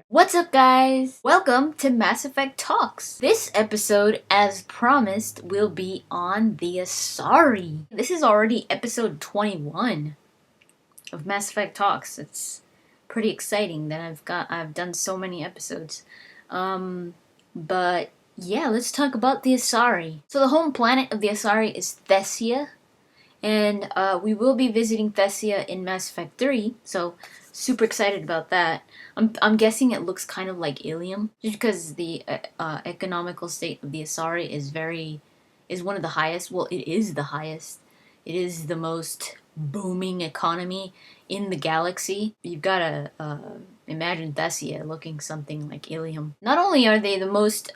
What's up, guys? Welcome to Mass Effect Talks. This episode, as promised, will be on the Asari. This is already episode 21 of Mass Effect Talks. It's pretty exciting that I've done so many episodes. But yeah, let's talk about the Asari. So the home planet of the Asari is Thessia, and we will be visiting Thessia in Mass Effect 3, so super excited about that. I'm guessing it looks kind of like Ilium, just because the economical state of the Asari is one of the highest. Well, it is the highest. It is the most booming economy in the galaxy. You've got to imagine Thessia looking something like Ilium. Not only are they the most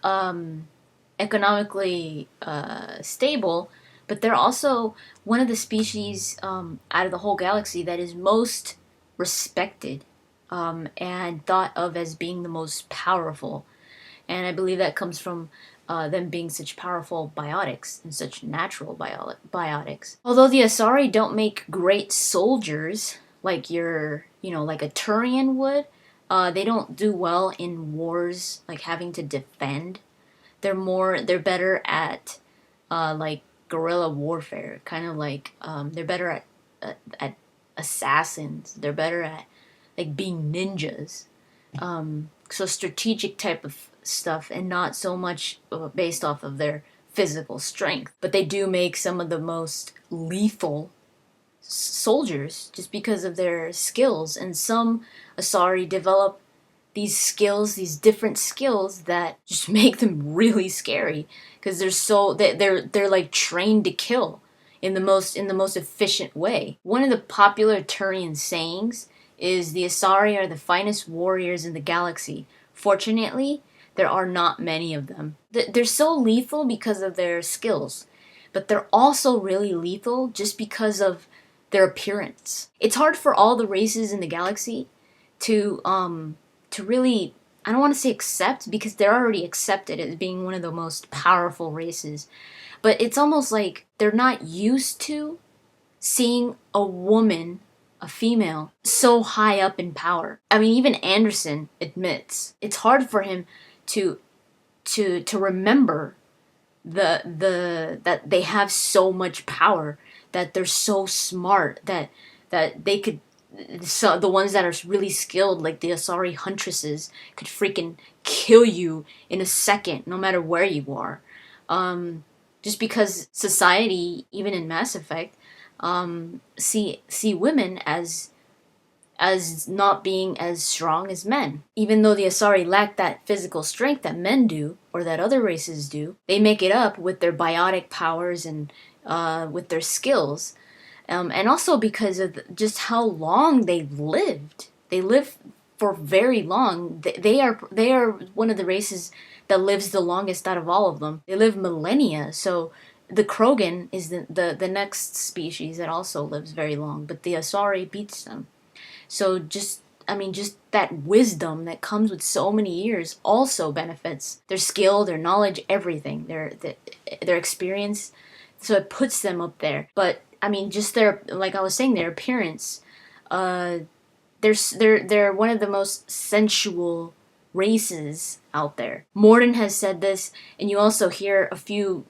economically stable, but they're also one of the species out of the whole galaxy that is most respected and thought of as being the most powerful. And I believe that comes from them being such powerful biotics and such natural biotics. Although the Asari don't make great soldiers like like a Turian would, they don't do well in wars, like having to defend. They're better at like guerrilla warfare, kind of like they're better at assassins. They're better at like being ninjas. So strategic type of stuff, and not so much based off of their physical strength. But they do make some of the most lethal soldiers just because of their skills. And some Asari develop these different skills that just make them really scary because they're like trained to kill in the most efficient way. One of the popular Turian sayings is the Asari are the finest warriors in the galaxy. Fortunately, there are not many of them. They're so lethal because of their skills, but they're also really lethal just because of their appearance. It's hard for all the races in the galaxy to really, I don't want to say accept, because they're already accepted as being one of the most powerful races, but it's almost like they're not used to seeing a female, so high up in power. I mean, even Anderson admits it's hard for him to remember that they have so much power, that they're so smart, that they could. So the ones that are really skilled, like the Asari huntresses, could freaking kill you in a second, no matter where you are. Just because society, even in Mass Effect, see women as not being as strong as men. Even though the Asari lack that physical strength that men do, or that other races do, they make it up with their biotic powers and with their skills. And also because of just how long they've lived. They live for very long. They are one of the races that lives the longest out of all of them. They live millennia. So the Krogan is the next species that also lives very long, but the Asari beats them. So just that wisdom that comes with so many years also benefits their skill, their knowledge, everything, their experience. So it puts them up there. But I mean, just like I was saying, their appearance. They're one of the most sensual races out there. Mordin has said this, and you also hear a few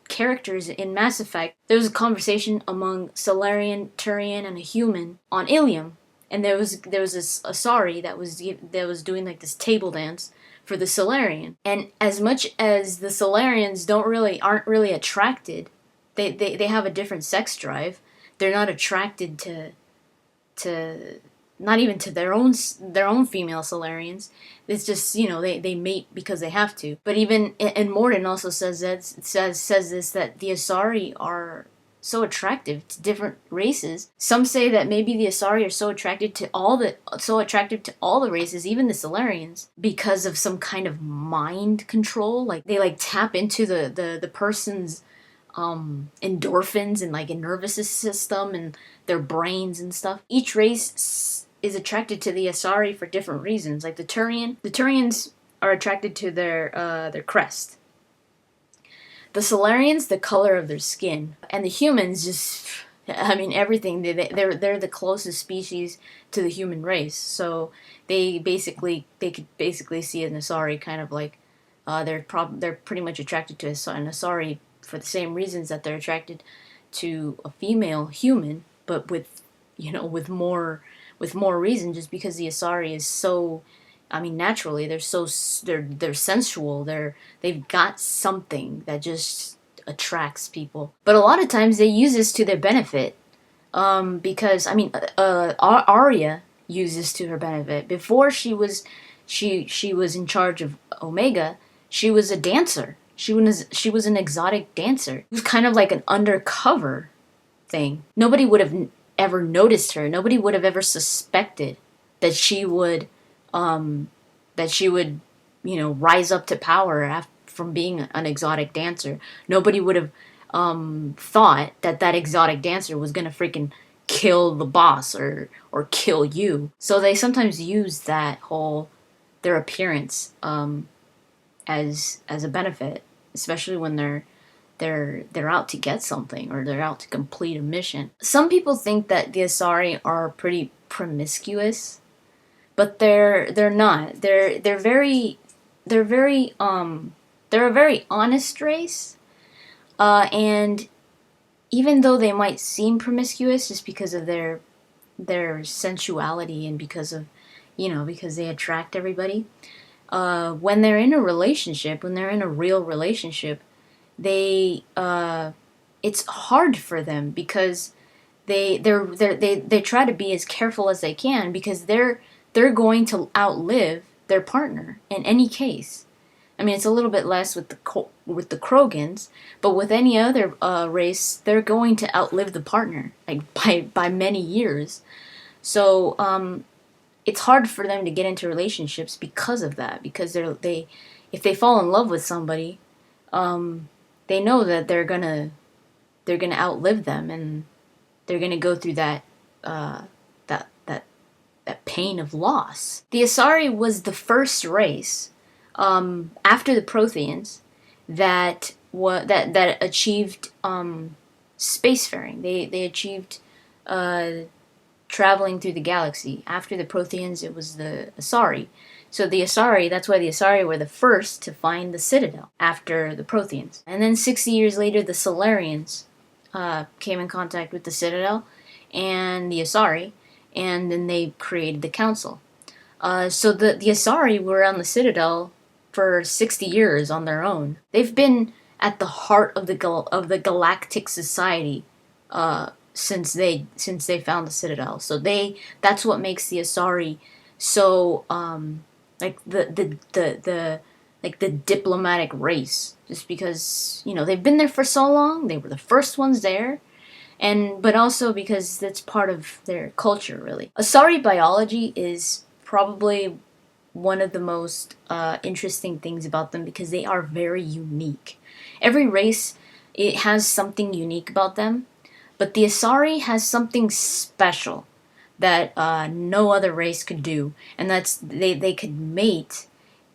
characters in Mass Effect. There was a conversation among Solarian, Turian, and a human on Ilium, and there was this Asari that was doing like this table dance for the Solarian. And as much as the Solarians aren't really attracted, they have a different sex drive. They're not attracted to not even to their own female Solarians. It's just, they mate because they have to. But even, and Mordin also says this, that the Asari are so attractive to different races. Some say that maybe the Asari are so attracted to all the races, even the Solarians, because of some kind of mind control. Like they tap into the person's endorphins and like a nervous system and their brains and stuff. Each race is attracted to the Asari for different reasons. Like the Turians are attracted to their crest. The Solarians, the color of their skin. And the humans, just I mean, everything. They're the closest species to the human race, so they could basically see an Asari kind of like they're pretty much attracted to an Asari for the same reasons that they're attracted to a female human, but with with more reason, just because the Asari is so. I mean, naturally, they're sensual. They've got something that just attracts people. But a lot of times they use this to their benefit. Because I mean, Arya used this to her benefit. Before she was in charge of Omega, she was a dancer. She was an exotic dancer. It was kind of like an undercover thing. Nobody would have ever noticed her. Nobody would have ever suspected that she would that she would, rise up to power from being an exotic dancer. Nobody would have thought that that exotic dancer was gonna freaking kill the boss or kill you. So they sometimes use that whole their appearance as a benefit, especially when they're out to get something or they're out to complete a mission. Some people think that the Asari are pretty promiscuous, but they're not. They're a very honest race. And even though they might seem promiscuous just because of their sensuality and because they attract everybody, when they're in a relationship, when they're in a real relationship, they it's hard for them because they try to be as careful as they can because they're going to outlive their partner in any case. I mean, it's a little bit less with the Krogans, but with any other race, they're going to outlive the partner like by many years. So it's hard for them to get into relationships because of that. Because if they fall in love with somebody, they know that they're gonna outlive them, and they're gonna go through that pain of loss. The Asari was the first race after the Protheans that achieved spacefaring. They achieved traveling through the galaxy. After the Protheans, it was the Asari. So the Asari, that's why the Asari were the first to find the Citadel after the Protheans. And then 60 years later, the Solarians came in contact with the Citadel and the Asari, and then they created the Council. So the Asari were on the Citadel for 60 years on their own. They've been at the heart of the Galactic Society since they found the Citadel. So that's what makes the Asari so like the diplomatic race, just because they've been there for so long. They were the first ones there, but also because that's part of their culture, really. Asari biology is probably one of the most interesting things about them because they are very unique. Every race, it has something unique about them, but the Asari has something special that no other race could do, and that's they could mate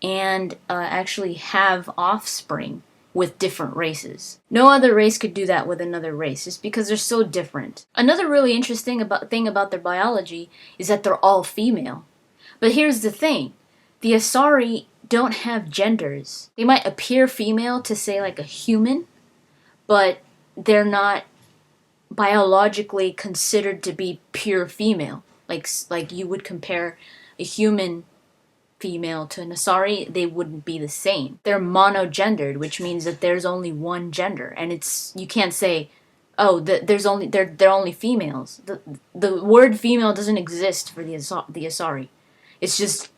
and actually have offspring with different races. No other race could do that with another race, just because they're so different. Another really interesting thing about their biology is that they're all female. But here's the thing. The Asari don't have genders. They might appear female to, say, like a human, but they're not biologically considered to be pure female. Like you would compare a human female to an Asari, they wouldn't be the same. They're monogendered, which means that there's only one gender, and you can't say, oh, they're only females. The word female doesn't exist for the Asari. It's just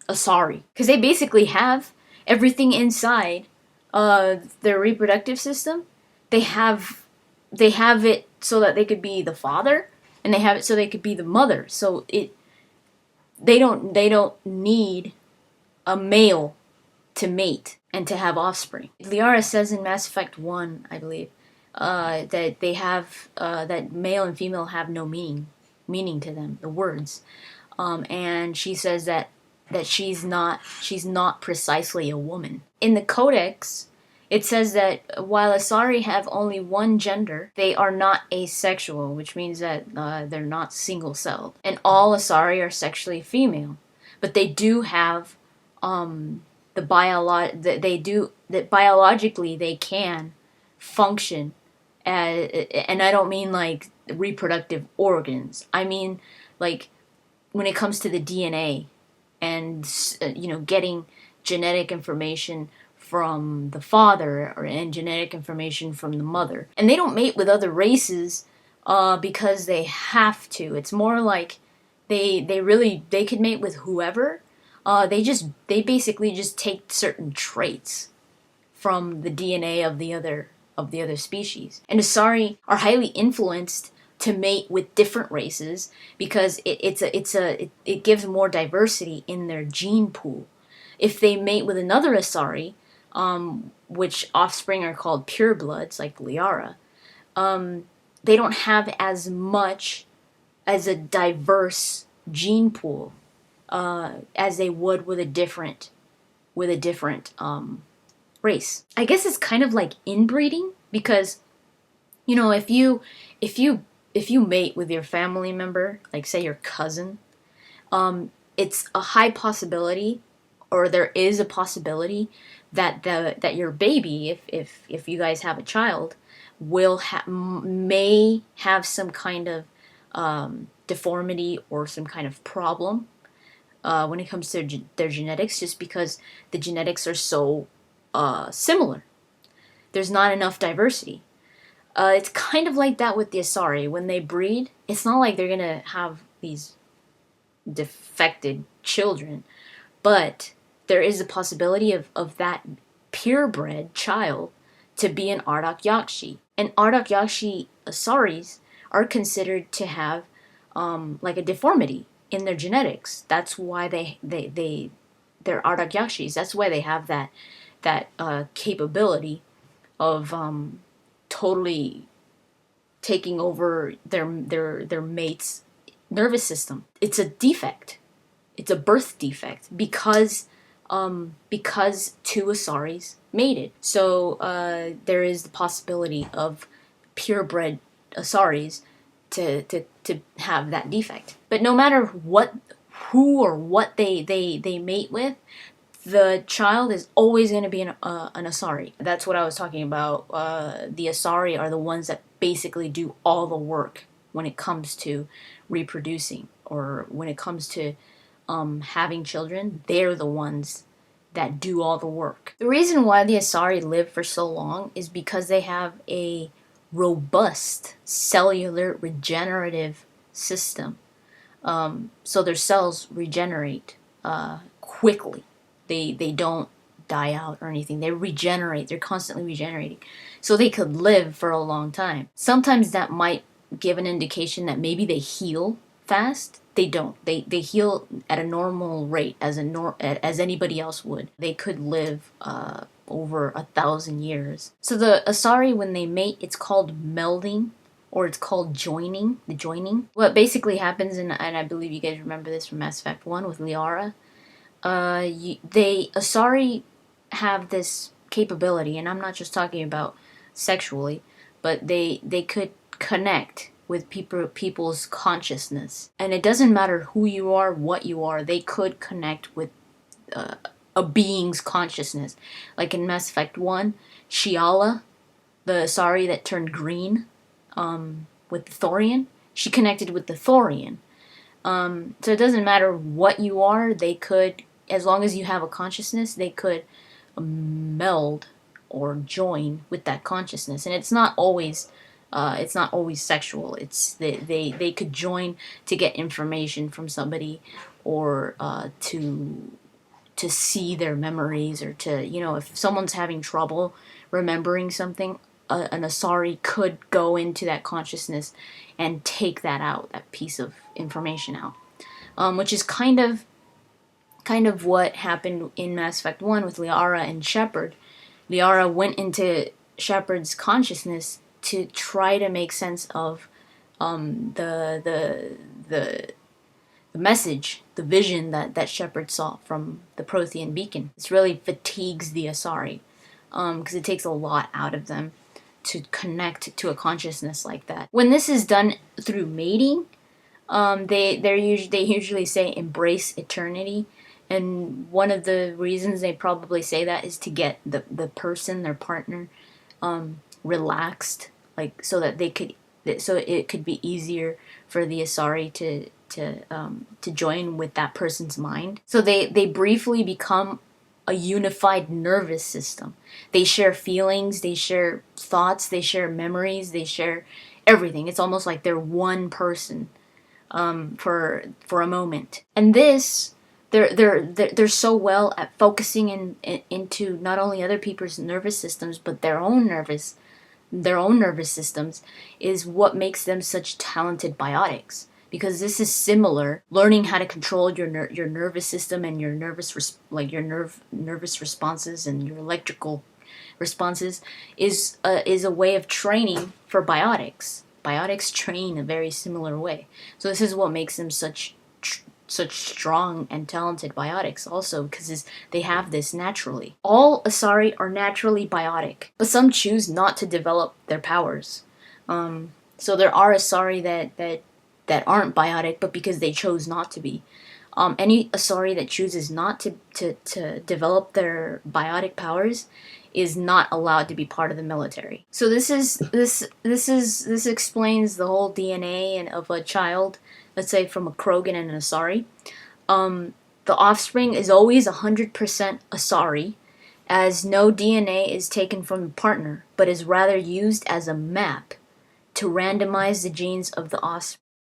Asari, because they basically have everything inside their reproductive system. They have it so that they could be the father, and they have it so they could be the mother. So they don't need a male to mate and to have offspring. Liara says in Mass Effect 1, I believe, that they have that male and female have no meaning to them, the words, and she says that she's not precisely a woman. In the Codex, It says that while Asari have only one gender, they are not asexual, which means that they're not single-celled. And all Asari are sexually female. But they do have that biologically they can function and I don't mean like reproductive organs. I mean like when it comes to the DNA and getting genetic information from the father and genetic information from the mother. And they don't mate with other races because they have to. It's more like they could mate with whoever. They basically just take certain traits from the DNA of the other species. And Asari are highly influenced to mate with different races because it gives more diversity in their gene pool. If they mate with another Asari, which offspring are called purebloods, like Liara, they don't have as much as a diverse gene pool as they would with a different race. I guess it's kind of like inbreeding because if you mate with your family member, like say your cousin, it's a high possibility, or there is a possibility that your baby, if you guys have a child, may have some kind of deformity or some kind of problem when it comes to their genetics, just because the genetics are so similar. There's not enough diversity. It's kind of like that with the Asari. When they breed, it's not like they're gonna have these defected children, but there is a possibility of that purebred child to be an Ardak Yakshi. And Ardak Yakshi Asaris are considered to have like a deformity in their genetics. That's why they're Ardak Yakshis. That's why they have that capability of totally taking over their mate's nervous system. It's a defect. It's a birth defect because two Asaris mated. So there is the possibility of purebred Asaris to have that defect. But no matter who or what they mate with, the child is always going to be an Asari. That's what I was talking about. The Asari are the ones that basically do all the work when it comes to reproducing, or when it comes to having children. They're the ones that do all the work. The reason why the Asari live for so long is because they have a robust cellular regenerative system. So their cells regenerate quickly. They don't die out or anything. They regenerate. They're constantly regenerating. So they could live for a long time. Sometimes that might give an indication that maybe they heal fast. They don't. They heal at a normal rate as anybody else would. They could live over 1,000 years. So the Asari, when they mate, it's called melding, or it's called joining. The joining. What basically happens, and I believe you guys remember this from Mass Effect 1 with Liara. Asari have this capability, and I'm not just talking about sexually, but they could connect with people's consciousness. And it doesn't matter who you are, what you are, they could connect with a being's consciousness. Like in Mass Effect 1, Shiala, the Asari that turned green with the Thorian, she connected with the Thorian. So it doesn't matter what you are, they could, as long as you have a consciousness, they could meld or join with that consciousness. And it's not always sexual. It's they could join to get information from somebody, or to see their memories, or to, if someone's having trouble remembering something, an Asari could go into that consciousness and take that out, that piece of information out, which is kind of what happened in Mass Effect 1 with Liara and Shepard. Liara went into Shepard's consciousness to try to make sense of the message, the vision that Shepard saw from the Prothean beacon. This really fatigues the Asari. because it takes a lot out of them to connect to a consciousness like that. When this is done through mating, they usually say embrace eternity, and one of the reasons they probably say that is to get the person, their partner, relaxed, like so that so it could be easier for the Asari to join with that person's mind. So they briefly become a unified nervous system. They share feelings, they share thoughts, they share memories, they share everything. It's almost like they're one person for a moment. And this, they're so well at focusing into not only other people's nervous systems but their own nervous systems, is what makes them such talented biotics. Because this is similar, learning how to control your nervous system and your nervous responses and your electrical responses is a way of training for biotics. Biotics train a very similar way. So this is what makes them such strong and talented biotics also, because they have this naturally. All Asari are naturally biotic, but some choose not to develop their powers. So there are Asari that aren't biotic, but because they chose not to be. Any Asari that chooses not to develop their biotic powers is not allowed to be part of the military. So this explains the whole DNA and of a child, let's say from a Krogan and an Asari. The offspring is always 100% Asari, as no DNA is taken from the partner, but is rather used as a map to randomize the genes of the offspring.